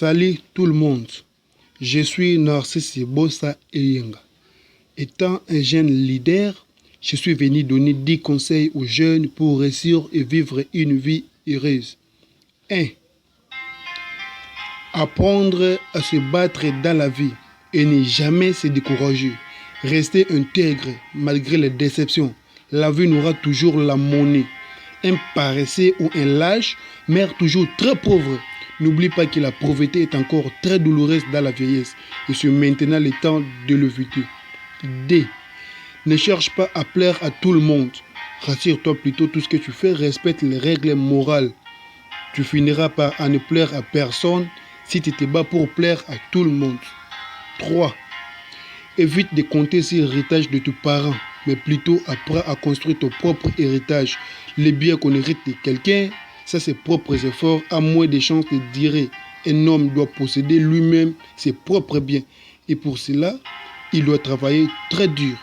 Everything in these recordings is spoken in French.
Salut tout le monde, je suis Narcisse Bossa Eyenga. Étant un jeune leader, je suis venu donner 10 conseils aux jeunes pour réussir et vivre une vie heureuse. 1. Apprendre à se battre dans la vie et ne jamais se décourager. Rester intègre malgré les déceptions. La vie n'aura toujours la monnaie. Un paresseux ou un lâche meurt toujours très pauvre. N'oublie pas que la pauvreté est encore très douloureuse dans la vieillesse et c'est maintenant le temps de l'éviter. 2. Ne cherche pas à plaire à tout le monde. Rassure-toi plutôt, tout ce que tu fais, respecte les règles morales. Tu finiras par ne plaire à personne si tu te bats pour plaire à tout le monde. 3. Évite de compter sur l'héritage de tes parents, mais plutôt apprends à construire ton propre héritage. Les biens qu'on hérite de quelqu'un, ça ses propres efforts, à moins de chances de dire un homme doit posséder lui-même ses propres biens. Et pour cela, il doit travailler très dur.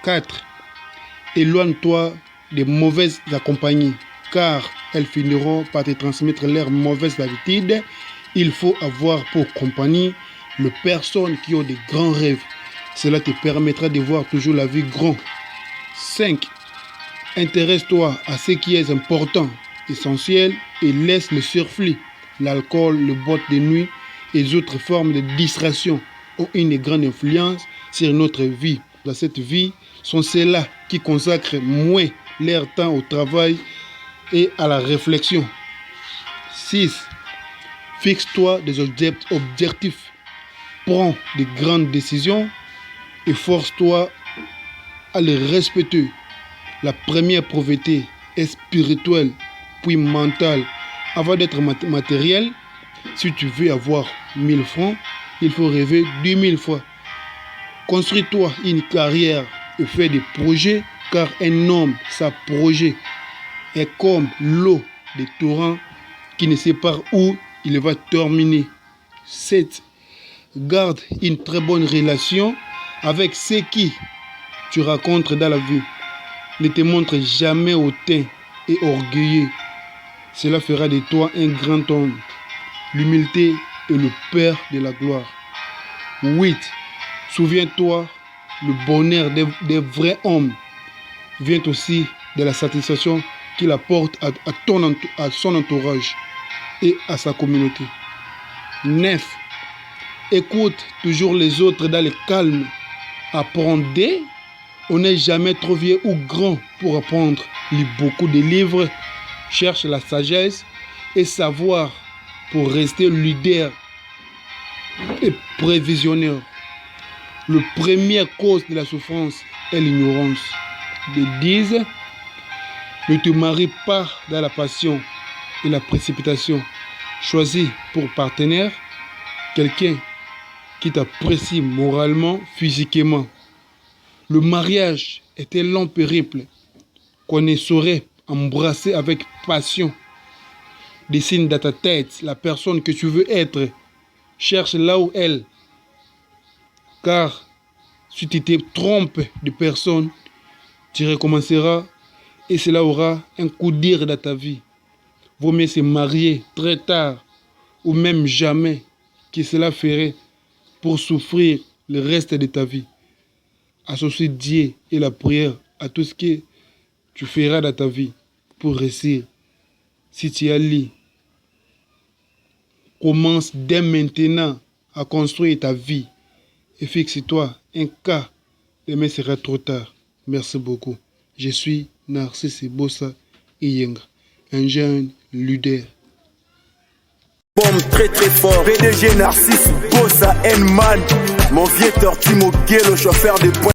4. Éloigne-toi des mauvaises compagnies, car elles finiront par te transmettre leurs mauvaises habitudes. Il faut avoir pour compagnie les personnes qui ont de grands rêves. Cela te permettra de voir toujours la vie grand. 5. Intéresse-toi à ce qui est important, essentiel, et laisse le surflux. L'alcool, le boîte de nuit et les autres formes de distraction ont une grande influence sur notre vie. Dans cette vie, sont ceux-là qui consacrent moins leur temps au travail et à la réflexion. 6. Fixe-toi des objectifs. Prends de grandes décisions et force-toi à les respecter. La première pauvreté est spirituelle, puis mentale. Avant d'être matérielle, si tu veux avoir 1000 francs, il faut rêver 10 000 fois. Construis-toi une carrière et fais des projets, car un homme, sa projet est comme l'eau des torrents qui ne sait pas où il va terminer. 7. Garde une très bonne relation avec ceux qui tu rencontres dans la vie. Ne te montre jamais hautain et orgueilleux. Cela fera de toi un grand homme. L'humilité est le père de la gloire. 8. Souviens-toi, le bonheur des vrais hommes vient aussi de la satisfaction qu'il apporte à son entourage et à sa communauté. 9. Écoute toujours les autres dans le calme. Apprenez. On n'est jamais trop vieux ou grand pour apprendre. Lis beaucoup de livres. Cherche la sagesse et savoir pour rester leader et prévisionneur. La première cause de la souffrance est l'ignorance. De 10. Ne te marie pas dans la passion et la précipitation. Choisis pour partenaire quelqu'un qui t'apprécie moralement, physiquement. Le mariage est un long périple qu'on ne saurait embrasser avec passion. Dessine dans ta tête la personne que tu veux être. Cherche là où elle. Car si tu te trompes de personne, tu recommenceras et cela aura un coup d'ire dans ta vie. Vaut mieux se marier très tard ou même jamais que cela ferait pour souffrir le reste de ta vie. Associe Dieu et la prière à tout ce que tu feras dans ta vie pour réussir. Si tu as lu, commence dès maintenant à construire ta vie et fixe-toi un cas. Demain sera trop tard. Merci beaucoup. Je suis Narcisse Bossa Eyenga, un jeune leader. Bombe très très fort, PDG Narcisse Bossa N-Man, mon vieux tortue, mon gay, le chauffeur de pointe.